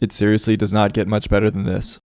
It seriously does not get much better than this.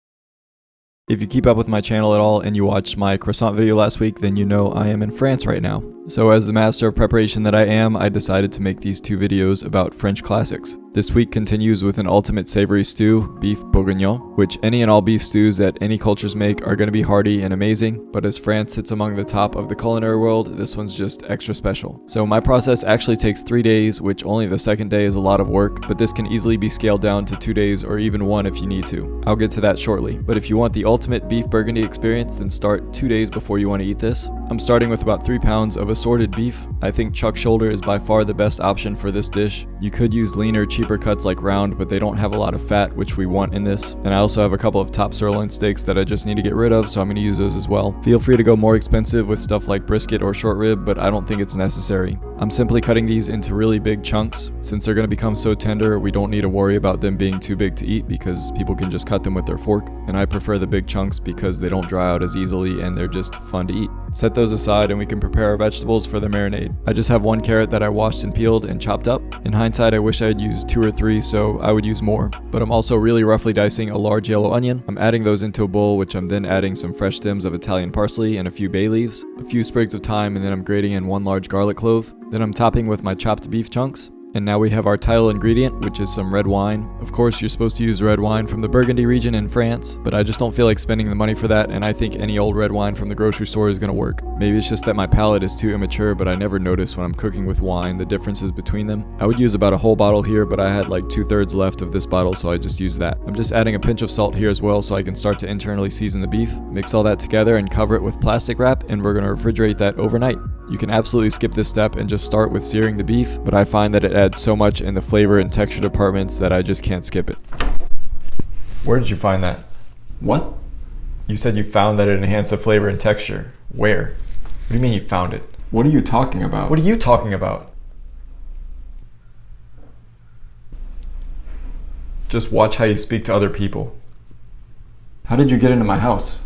If you keep up with my channel at all and you watched my croissant video last week, then you know I am in France right now. So as the master of preparation that I am, I decided to make these two videos about French classics. This week continues with an ultimate savory stew, beef bourguignon, which any and all beef stews that any cultures make are going to be hearty and amazing, but as France sits among the top of the culinary world, this one's just extra special. So my process actually takes 3 days, which only the second day is a lot of work, but this can easily be scaled down to 2 days or even 1 if you need to. I'll get to that shortly, but if you want the ultimate beef burgundy experience, then start 2 days before you want to eat this. I'm starting with about 3 pounds of assorted beef. I think chuck shoulder is by far the best option for this dish. You could use leaner, cheaper cuts like round, but they don't have a lot of fat, which we want in this. And I also have a couple of top sirloin steaks that I just need to get rid of, so I'm going to use those as well. Feel free to go more expensive with stuff like brisket or short rib, but I don't think it's necessary. I'm simply cutting these into really big chunks. Since they're going to become so tender, we don't need to worry about them being too big to eat because people can just cut them with their fork. And I prefer the big chunks because they don't dry out as easily and they're just fun to eat. Set those aside and we can prepare our vegetables for the marinade. I just have 1 carrot that I washed and peeled and chopped up. In hindsight, I wish I had used 2 or 3, so I would use more. But I'm also really roughly dicing a large yellow onion. I'm adding those into a bowl, which I'm then adding some fresh stems of Italian parsley and a few bay leaves, a few sprigs of thyme, and then I'm grating in 1 large garlic clove. Then I'm topping with my chopped beef chunks. And now we have our title ingredient, which is some red wine. Of course, you're supposed to use red wine from the Burgundy region in France, but I just don't feel like spending the money for that, and I think any old red wine from the grocery store is gonna work. Maybe it's just that my palate is too immature, but I never notice when I'm cooking with wine the differences between them. I would use about a whole bottle here, but I had like 2/3 left of this bottle, so I just used that. I'm just adding a pinch of salt here as well so I can start to internally season the beef. Mix all that together and cover it with plastic wrap, and we're gonna refrigerate that overnight. You can absolutely skip this step and just start with searing the beef, but I find that it adds so much in the flavor and texture departments that I just can't skip it. Where did you find that? What? You said you found that it enhanced the flavor and texture. Where? What do you mean you found it? What are you talking about? What are you talking about? Just watch how you speak to other people. How did you get into my house?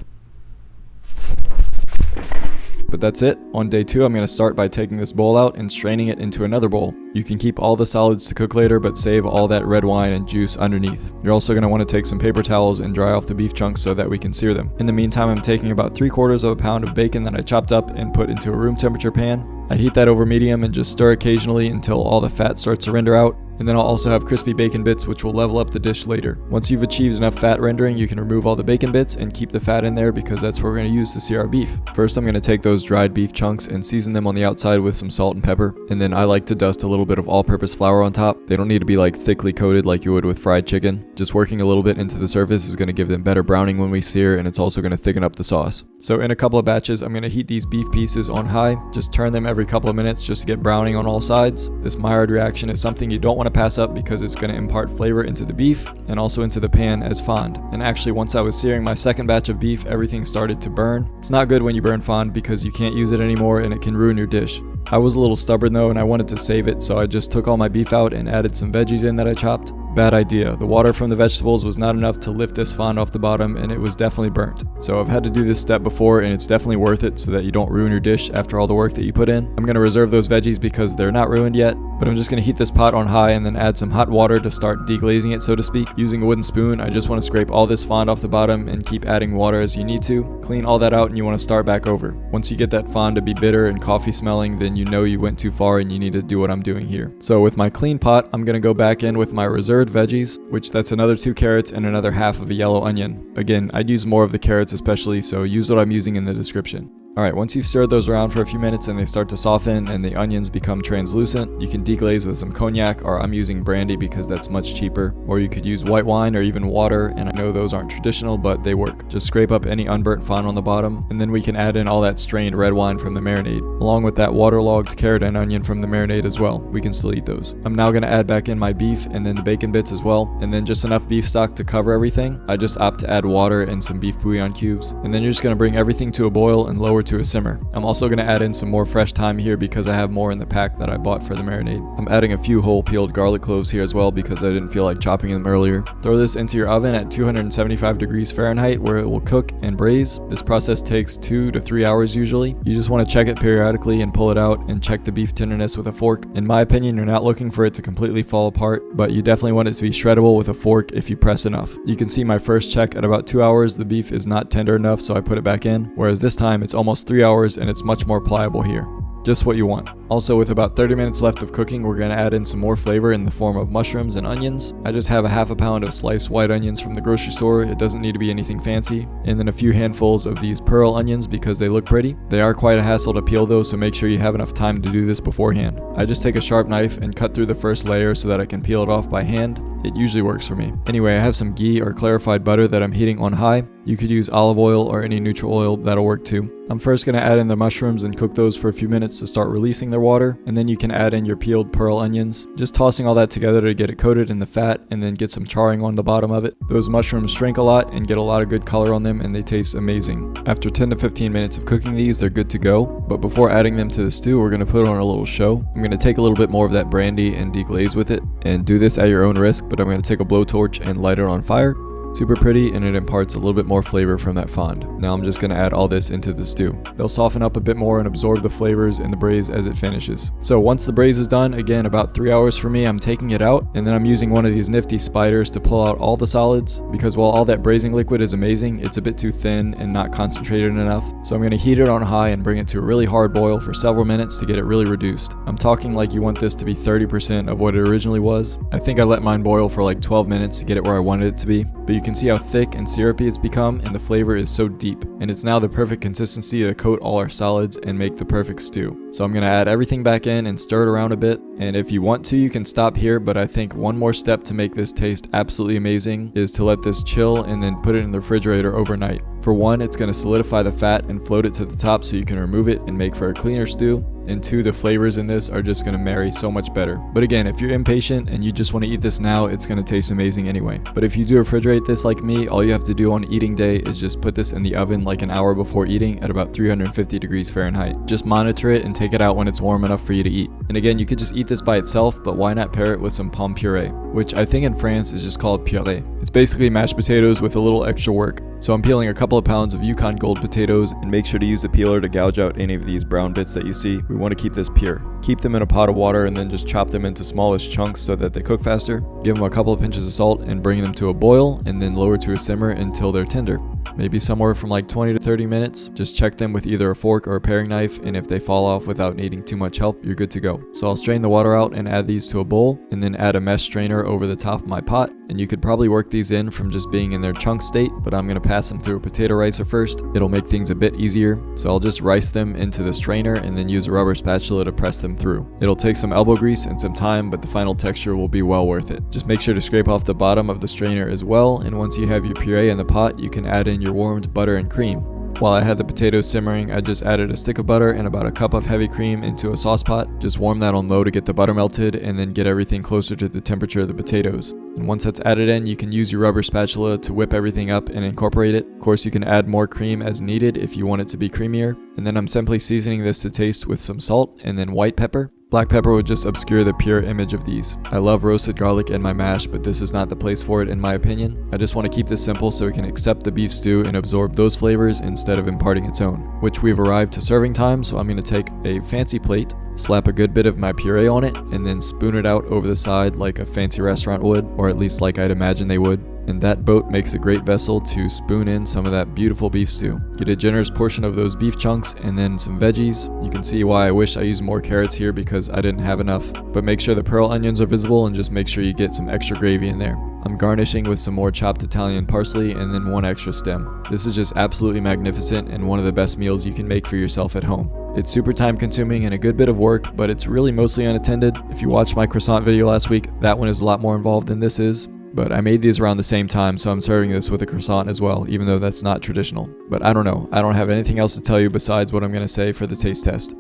But that's it. On day 2, I'm going to start by taking this bowl out and straining it into another bowl. You can keep all the solids to cook later, but save all that red wine and juice underneath. You're also going to want to take some paper towels and dry off the beef chunks so that we can sear them. In the meantime, I'm taking about 3/4 of a pound of bacon that I chopped up and put into a room temperature pan. I heat that over medium and just stir occasionally until all the fat starts to render out. And then I'll also have crispy bacon bits, which will level up the dish later. Once you've achieved enough fat rendering, you can remove all the bacon bits and keep the fat in there because that's what we're going to use to sear our beef. First, I'm going to take those dried beef chunks and season them on the outside with some salt and pepper. And then I like to dust a little bit of all-purpose flour on top. They don't need to be like thickly coated like you would with fried chicken. Just working a little bit into the surface is going to give them better browning when we sear, and it's also going to thicken up the sauce. So in a couple of batches, I'm going to heat these beef pieces on high. Just turn them every couple of minutes just to get browning on all sides. This Maillard reaction is something you don't want to pass up because it's going to impart flavor into the beef and also into the pan as fond. And actually, once I was searing my second batch of beef, everything started to burn. It's not good when you burn fond because you can't use it anymore and it can ruin your dish. I was a little stubborn though, and I wanted to save it, so I just took all my beef out and added some veggies in that I chopped. Bad idea. The water from the vegetables was not enough to lift this fond off the bottom, and it was definitely burnt. So I've had to do this step before, and it's definitely worth it so that you don't ruin your dish after all the work that you put in. I'm going to reserve those veggies because they're not ruined yet, but I'm just going to heat this pot on high and then add some hot water to start deglazing it, so to speak. Using a wooden spoon, I just want to scrape all this fond off the bottom and keep adding water as you need to. Clean all that out and you want to start back over. Once you get that fond to be bitter and coffee smelling, then you know you went too far and you need to do what I'm doing here. So with my clean pot, I'm going to go back in with my reserved veggies, which that's another 2 carrots and another half of a yellow onion. Again, I'd use more of the carrots especially, so use what I'm using in the description. Alright, once you've stirred those around for a few minutes and they start to soften and the onions become translucent, you can deglaze with some cognac, or I'm using brandy because that's much cheaper. Or you could use white wine or even water, and I know those aren't traditional, but they work. Just scrape up any unburnt fond on the bottom, and then we can add in all that strained red wine from the marinade, along with that waterlogged carrot and onion from the marinade as well. We can still eat those. I'm now going to add back in my beef and then the bacon bits as well, and then just enough beef stock to cover everything. I just opt to add water and some beef bouillon cubes, and then you're just going to bring everything to a boil and lower to a simmer. I'm also going to add in some more fresh thyme here because I have more in the pack that I bought for the marinade. I'm adding a few whole peeled garlic cloves here as well because I didn't feel like chopping them earlier. Throw this into your oven at 275 degrees Fahrenheit where it will cook and braise. This process takes 2 to 3 hours usually. You just want to check it periodically and pull it out and check the beef tenderness with a fork. In my opinion, you're not looking for it to completely fall apart, but you definitely want it to be shreddable with a fork if you press enough. You can see my first check at about 2 hours, the beef is not tender enough, so I put it back in, whereas this time it's almost 3 hours and it's much more pliable here. Just what you want. Also, with about 30 minutes left of cooking, we're going to add in some more flavor in the form of mushrooms and onions. I just have a half a pound of sliced white onions from the grocery store. It doesn't need to be anything fancy. And then a few handfuls of these pearl onions because they look pretty. They are quite a hassle to peel though, so make sure you have enough time to do this beforehand. I just take a sharp knife and cut through the first layer so that I can peel it off by hand. It usually works for me. Anyway, I have some ghee or clarified butter that I'm heating on high. You could use olive oil or any neutral oil, that'll work too. I'm first going to add in the mushrooms and cook those for a few minutes to start releasing their water, and then you can add in your peeled pearl onions. Just tossing all that together to get it coated in the fat and then get some charring on the bottom of it. Those mushrooms shrink a lot and get a lot of good color on them and they taste amazing. After 10 to 15 minutes of cooking these, they're good to go, but before adding them to the stew, we're going to put on a little show. I'm going to take a little bit more of that brandy and deglaze with it, and do this at your own risk, but I'm going to take a blowtorch and light it on fire. Super pretty, and it imparts a little bit more flavor from that fond. Now I'm just going to add all this into the stew. They'll soften up a bit more and absorb the flavors in the braise as it finishes. So once the braise is done, again about 3 hours for me, I'm taking it out, and then I'm using one of these nifty spiders to pull out all the solids, because while all that braising liquid is amazing, it's a bit too thin and not concentrated enough. So I'm going to heat it on high and bring it to a really hard boil for several minutes to get it really reduced. I'm talking like you want this to be 30% of what it originally was. I think I let mine boil for like 12 minutes to get it where I wanted it to be, but you can see how thick and syrupy it's become, and the flavor is so deep, and it's now the perfect consistency to coat all our solids and make the perfect stew. So I'm going to add everything back in and stir it around a bit, and if you want to, you can stop here, but I think one more step to make this taste absolutely amazing is to let this chill and then put it in the refrigerator overnight. For one, it's going to solidify the fat and float it to the top so you can remove it and make for a cleaner stew. And two, the flavors in this are just going to marry so much better. But again, if you're impatient and you just want to eat this now, it's going to taste amazing anyway. But if you do refrigerate this like me, all you have to do on eating day is just put this in the oven like an hour before eating at about 350 degrees Fahrenheit. Just monitor it and take it out when it's warm enough for you to eat. And again, you could just eat this by itself, but why not pair it with some pomme puree, which I think in France is just called puree. It's basically mashed potatoes with a little extra work. So I'm peeling a couple of pounds of Yukon Gold potatoes, and make sure to use the peeler to gouge out any of these brown bits that you see. We want to keep this pure. Keep them in a pot of water and then just chop them into smallish chunks so that they cook faster. Give them a couple of pinches of salt and bring them to a boil, and then lower to a simmer until they're tender. Maybe somewhere from like 20 to 30 minutes. Just check them with either a fork or a paring knife, and if they fall off without needing too much help, you're good to go. So I'll strain the water out and add these to a bowl, and then add a mesh strainer over the top of my pot. And you could probably work these in from just being in their chunk state, but I'm going to pass them through a potato ricer first. It'll make things a bit easier. So I'll just rice them into the strainer and then use a rubber spatula to press them through. It'll take some elbow grease and some time, but the final texture will be well worth it. Just make sure to scrape off the bottom of the strainer as well, and once you have your puree in the pot, you can add in your warmed butter and cream. While I had the potatoes simmering, I just added a stick of butter and about a cup of heavy cream into a sauce pot. Just warm that on low to get the butter melted, and then get everything closer to the temperature of the potatoes. And once that's added in, you can use your rubber spatula to whip everything up and incorporate it. Of course, you can add more cream as needed if you want it to be creamier. And then I'm simply seasoning this to taste with some salt and then white pepper. Black pepper would just obscure the pure image of these. I love roasted garlic in my mash, but this is not the place for it in my opinion. I just want to keep this simple so it can accept the beef stew and absorb those flavors instead of imparting its own. Which we've arrived to serving time, so I'm going to take a fancy plate, slap a good bit of my puree on it, and then spoon it out over the side like a fancy restaurant would, or at least like I'd imagine they would. And that boat makes a great vessel to spoon in some of that beautiful beef stew. Get a generous portion of those beef chunks and then some veggies. You can see why I wish I used more carrots here because I didn't have enough. But make sure the pearl onions are visible and just make sure you get some extra gravy in there. I'm garnishing with some more chopped Italian parsley and then one extra stem. This is just absolutely magnificent and one of the best meals you can make for yourself at home. It's super time consuming and a good bit of work, but it's really mostly unattended. If you watched my croissant video last week, that one is a lot more involved than this is. But I made these around the same time, so I'm serving this with a croissant as well, even though that's not traditional. But I don't know. I don't have anything else to tell you besides what I'm going to say for the taste test.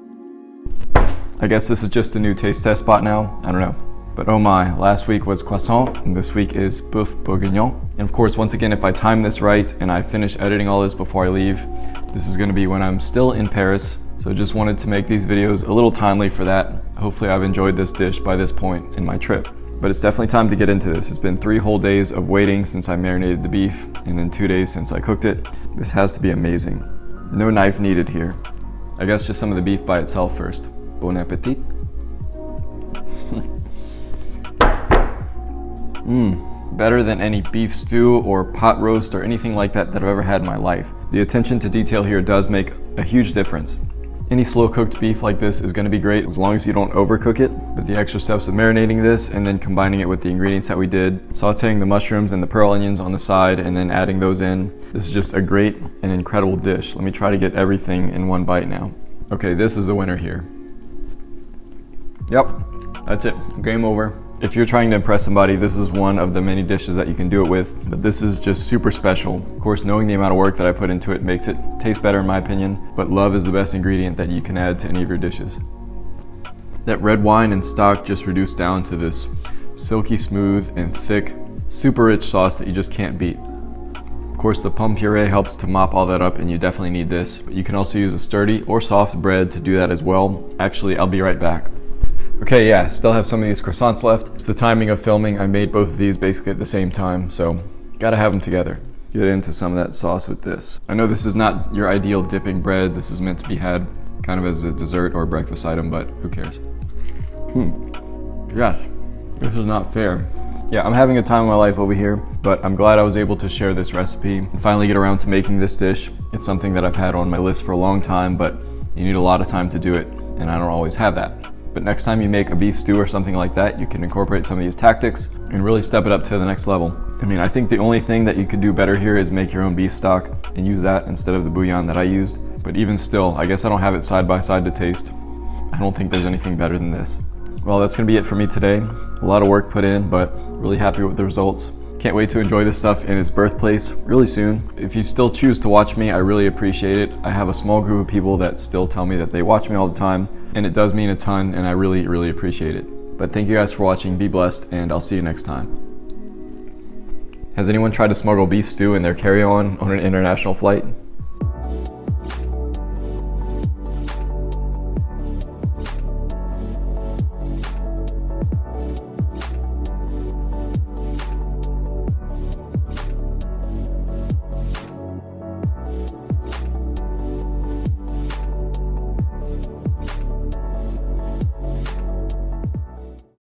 I guess this is just a new taste test spot now. I don't know. But oh my, last week was croissant, and this week is boeuf bourguignon. And of course, once again, if I time this right and I finish editing all this before I leave, This is gonna be when I'm still in Paris, so just wanted to make these videos a little timely for that. Hopefully I've enjoyed this dish by this point in my trip. But it's definitely time to get into this. It's been 3 whole days of waiting since I marinated the beef, and then 2 days since I cooked it. This has to be amazing. No knife needed here. I guess just some of the beef by itself first. Bon appetit. Better than any beef stew or pot roast or anything like that I've ever had in my life. The attention to detail here does make a huge difference. Any slow cooked beef like this is going to be great as long as you don't overcook it, but the extra steps of marinating this and then combining it with the ingredients that we did, sauteing the mushrooms and the pearl onions on the side and then adding those in, this is just a great and incredible dish. Let me try to get everything in one bite now. Okay, this is the winner here. Yep, that's it, game over. If you're trying to impress somebody, this is one of the many dishes that you can do it with, but this is just super special. Of course, knowing the amount of work that I put into it makes it taste better in my opinion, but love is the best ingredient that you can add to any of your dishes. That red wine and stock just reduced down to this silky smooth and thick, super rich sauce that you just can't beat. Of course, the plum puree helps to mop all that up and you definitely need this, but you can also use a sturdy or soft bread to do that as well. Actually, I'll be right back. Okay, yeah, still have some of these croissants left. It's the timing of filming. I made both of these basically at the same time, so gotta have them together. Get into some of that sauce with this. I know this is not your ideal dipping bread. This is meant to be had kind of as a dessert or breakfast item, but who cares? Yes, this is not fair. Yeah, I'm having a time of my life over here, but I'm glad I was able to share this recipe and finally get around to making this dish. It's something that I've had on my list for a long time, but you need a lot of time to do it, and I don't always have that. But next time you make a beef stew or something like that, you can incorporate some of these tactics and really step it up to the next level. I mean, I think the only thing that you could do better here is make your own beef stock and use that instead of the bouillon that I used. But even still, I guess I don't have it side by side to taste. I don't think there's anything better than this. Well, that's gonna be it for me today. A lot of work put in, but really happy with the results. Can't wait to enjoy this stuff in its birthplace really soon. If you still choose to watch me, I really appreciate it. I have a small group of people that still tell me that they watch me all the time, and it does mean a ton, and I really, really appreciate it. But thank you guys for watching, be blessed, and I'll see you next time. Has anyone tried to smuggle beef stew in their carry-on an international flight?